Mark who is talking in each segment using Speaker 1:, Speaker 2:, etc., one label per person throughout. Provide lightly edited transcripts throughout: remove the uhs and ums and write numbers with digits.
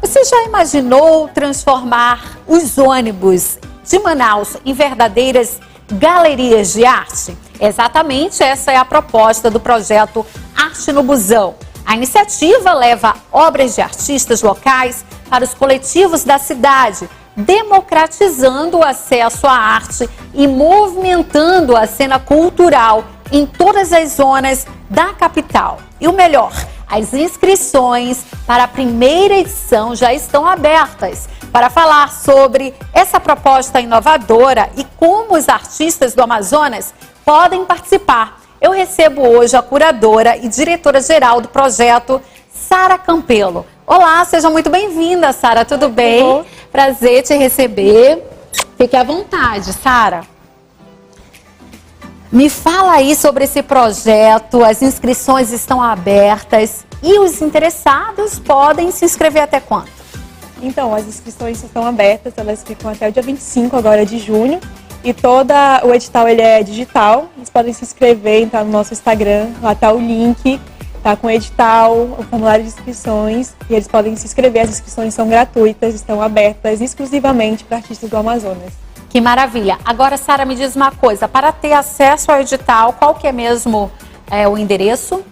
Speaker 1: Você já imaginou transformar os ônibus de Manaus em verdadeiras galerias de arte? Exatamente essa é a proposta do projeto Arte no Busão. A iniciativa leva obras de artistas locais para os coletivos da cidade, democratizando o acesso à arte e movimentando a cena cultural em todas as zonas da capital. E o melhor, as inscrições para a primeira edição já estão abertas. Para falar sobre essa proposta inovadora e como os artistas do Amazonas podem participar, eu recebo hoje a curadora e diretora-geral do projeto, Sara Campelo. Olá, seja muito bem-vinda, Sara, tudo bem? Prazer te receber. Fique à vontade, Sara. Me fala aí sobre esse projeto, as inscrições estão abertas e os interessados podem se inscrever até quando?
Speaker 2: Então, as inscrições estão abertas, elas ficam até o dia 25 agora de junho e todo o edital ele é digital, eles podem se inscrever, entrar no nosso Instagram, lá está o link, tá com o edital, o formulário de inscrições e eles podem se inscrever, as inscrições são gratuitas, estão abertas exclusivamente para artistas do Amazonas.
Speaker 1: Que maravilha! Agora, Sara, me diz uma coisa, para ter acesso ao edital, qual que é mesmo o endereço?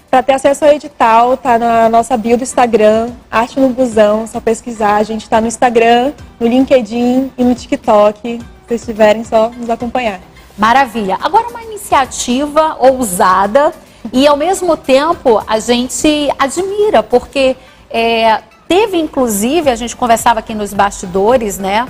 Speaker 2: Para ter acesso ao edital, tá na nossa bio do Instagram, Arte no Busão, só pesquisar. A gente está no Instagram, no LinkedIn e no TikTok. Se vocês tiverem, só nos acompanhar.
Speaker 1: Maravilha! Agora, uma iniciativa ousada e, ao mesmo tempo, a gente admira, porque teve, inclusive, a gente conversava aqui nos bastidores, né?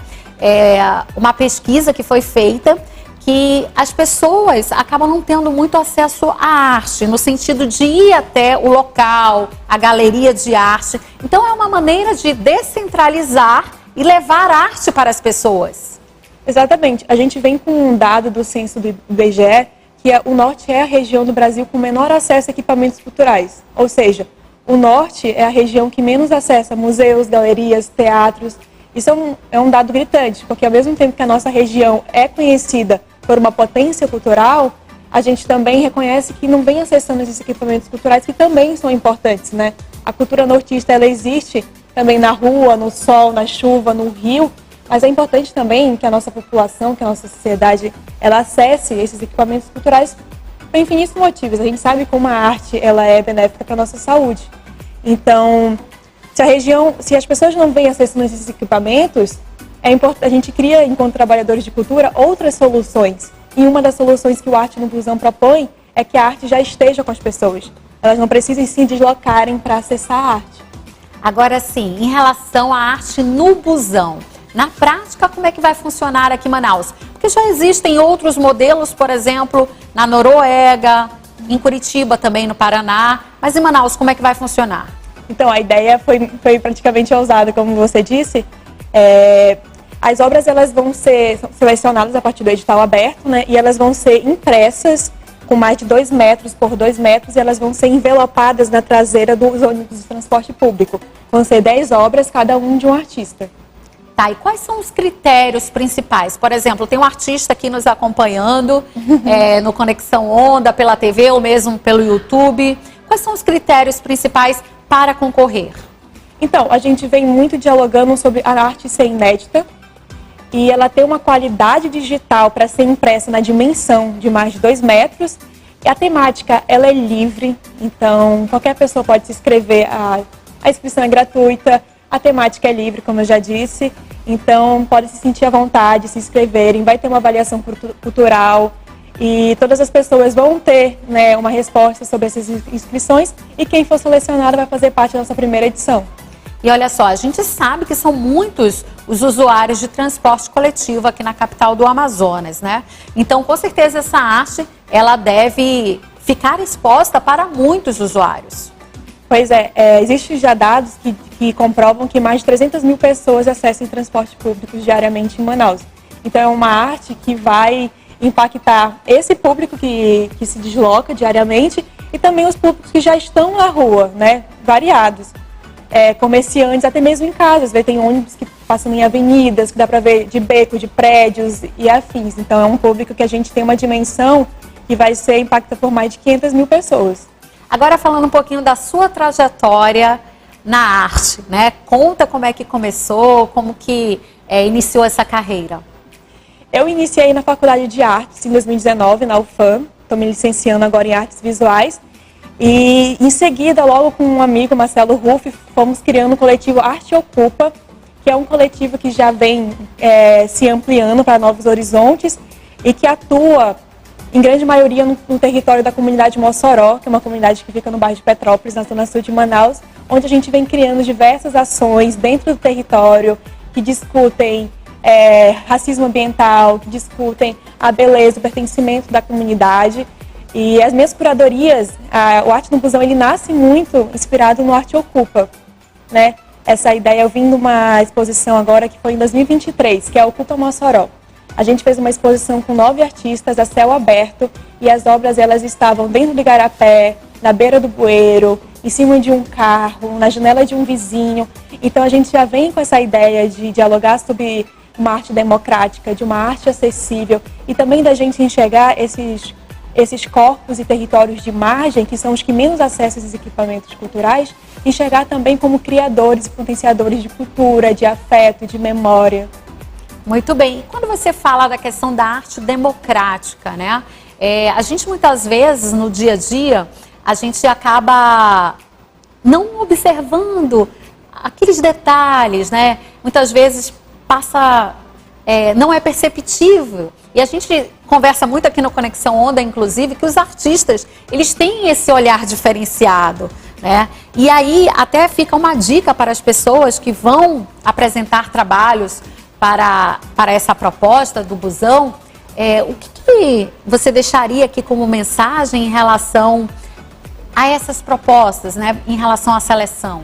Speaker 1: Uma pesquisa que foi feita que as pessoas acabam não tendo muito acesso à arte, no sentido de ir até o local, a galeria de arte. Então é uma maneira de descentralizar e levar arte para as pessoas.
Speaker 2: Exatamente. A gente vem com um dado do censo do IBGE, que o norte é a região do Brasil com menor acesso a equipamentos culturais. Ou seja, o norte é a região que menos acessa museus, galerias, teatros. Isso é um dado gritante, porque ao mesmo tempo que a nossa região é conhecida por uma potência cultural, a gente também reconhece que não vem acessando esses equipamentos culturais que também são importantes, né? A cultura nortista, ela existe também na rua, no sol, na chuva, no rio, mas é importante também que a nossa população, que a nossa sociedade, ela acesse esses equipamentos culturais por infinitos motivos. A gente sabe como a arte, ela é benéfica para a nossa saúde. Então, se as pessoas não vêm acessando esses equipamentos, é importante, a gente cria, enquanto trabalhadores de cultura, outras soluções. E uma das soluções que o Arte no Busão propõe é que a arte já esteja com as pessoas. Elas não precisem se deslocarem para acessar a arte.
Speaker 1: Agora sim, em relação à arte no busão, na prática, como é que vai funcionar aqui em Manaus? Porque já existem outros modelos, por exemplo, na Noruega, em Curitiba também, no Paraná. Mas em Manaus, como é que vai funcionar?
Speaker 2: Então, a ideia foi praticamente ousada, como você disse. As obras elas vão ser selecionadas a partir do edital aberto, né? E elas vão ser impressas com mais de 2 metros por 2 metros e elas vão ser envelopadas na traseira dos ônibus de transporte público. Vão ser 10 obras, cada um de um artista.
Speaker 1: Tá, e quais são os critérios principais? Por exemplo, tem um artista aqui nos acompanhando no Conexão Onda, pela TV ou mesmo pelo YouTube. Quais são os critérios principais para concorrer?
Speaker 2: Então, a gente vem muito dialogando sobre a arte ser inédita e ela ter uma qualidade digital para ser impressa na dimensão de mais de 2 metros. E a temática, ela é livre, então qualquer pessoa pode se inscrever, a inscrição é gratuita, a temática é livre, como eu já disse, então pode se sentir à vontade, se inscreverem, vai ter uma avaliação cultural e todas as pessoas vão ter, né, uma resposta sobre essas inscrições e quem for selecionado vai fazer parte da nossa primeira edição.
Speaker 1: E olha só, a gente sabe que são muitos os usuários de transporte coletivo aqui na capital do Amazonas, né? Então, com certeza, essa arte, ela deve ficar exposta para muitos usuários.
Speaker 2: Pois existem já dados que comprovam que mais de 300 mil pessoas acessam transporte público diariamente em Manaus. Então, é uma arte que vai impactar esse público que se desloca diariamente e também os públicos que já estão na rua, né? Variados. Comerciantes, até mesmo em casas. Tem ônibus que passam em avenidas, que dá para ver de beco, de prédios e afins. Então é um público que a gente tem uma dimensão que vai ser impactada por mais de 500 mil pessoas.
Speaker 1: Agora falando um pouquinho da sua trajetória na arte, né? Conta como é que começou, como que iniciou essa carreira.
Speaker 2: Eu iniciei na Faculdade de Artes em 2019, na UFAM. Estou me licenciando agora em Artes Visuais. E em seguida, logo com um amigo, Marcelo Ruff, fomos criando o coletivo Arte Ocupa, que é um coletivo que já vem se ampliando para novos horizontes e que atua, em grande maioria, no território da comunidade Mossoró, que é uma comunidade que fica no bairro de Petrópolis, na zona sul de Manaus, onde a gente vem criando diversas ações dentro do território que discutem racismo ambiental, que discutem a beleza, o pertencimento da comunidade. E as minhas curadorias, o Arte no Busão, ele nasce muito inspirado no Arte Ocupa, né? Essa ideia, eu vim de uma exposição agora que foi em 2023, que é a Ocupa Mossoró. A gente fez uma exposição com 9 artistas a céu aberto e as obras elas estavam dentro do igarapé, na beira do bueiro, em cima de um carro, na janela de um vizinho. Então a gente já vem com essa ideia de dialogar sobre uma arte democrática, de uma arte acessível e também da gente enxergar esses corpos e territórios de margem, que são os que menos acessam esses equipamentos culturais, enxergar também como criadores e potenciadores de cultura, de afeto, de memória.
Speaker 1: Muito bem. E quando você fala da questão da arte democrática, né? A gente muitas vezes, no dia a dia, a gente acaba não observando aqueles detalhes, né? Muitas vezes passa, não é perceptível. E a gente conversa muito aqui no Conexão Onda, inclusive, que os artistas, eles têm esse olhar diferenciado, né? E aí até fica uma dica para as pessoas que vão apresentar trabalhos para essa proposta do Busão. O que você deixaria aqui como mensagem em relação a essas propostas, né? Em relação à seleção?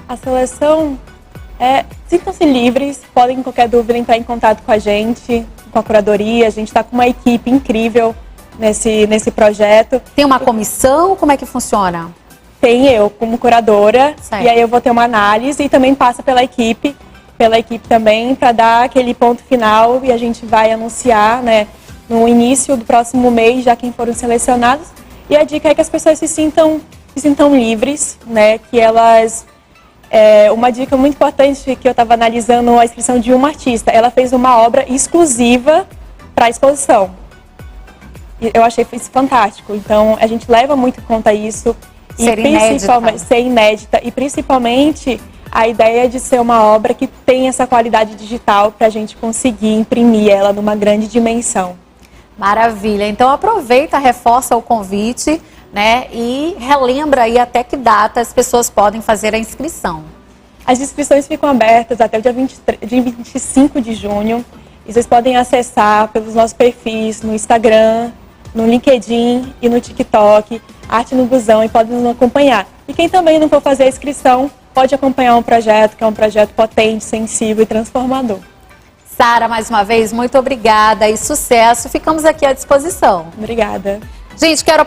Speaker 2: A seleção, sintam-se livres, podem, qualquer dúvida, entrar em contato com a gente, com a curadoria. A gente está com uma equipe incrível nesse projeto.
Speaker 1: Tem uma comissão? Como é que funciona?
Speaker 2: Tem eu como curadora, certo. E aí eu vou ter uma análise e também passa pela equipe também, para dar aquele ponto final, e a gente vai anunciar, né, no início do próximo mês, já quem foram selecionados. E a dica é que as pessoas se sintam livres, né, que elas... uma dica muito importante que eu estava analisando a inscrição de uma artista, ela fez uma obra exclusiva para a exposição. E eu achei isso fantástico, então a gente leva muito em conta isso.
Speaker 1: Ser
Speaker 2: inédita e principalmente a ideia de ser uma obra que tem essa qualidade digital para a gente conseguir imprimir ela numa grande dimensão.
Speaker 1: Maravilha, então aproveita, reforça o convite, né, e relembra aí até que data as pessoas podem fazer a inscrição.
Speaker 2: As inscrições ficam abertas até o dia 25 de junho. E vocês podem acessar pelos nossos perfis no Instagram, no LinkedIn e no TikTok, Arte no Busão, e podem nos acompanhar. E quem também não for fazer a inscrição, pode acompanhar um projeto que é um projeto potente, sensível e transformador.
Speaker 1: Sara, mais uma vez, muito obrigada e sucesso. Ficamos aqui à disposição.
Speaker 2: Obrigada.
Speaker 1: Gente, quero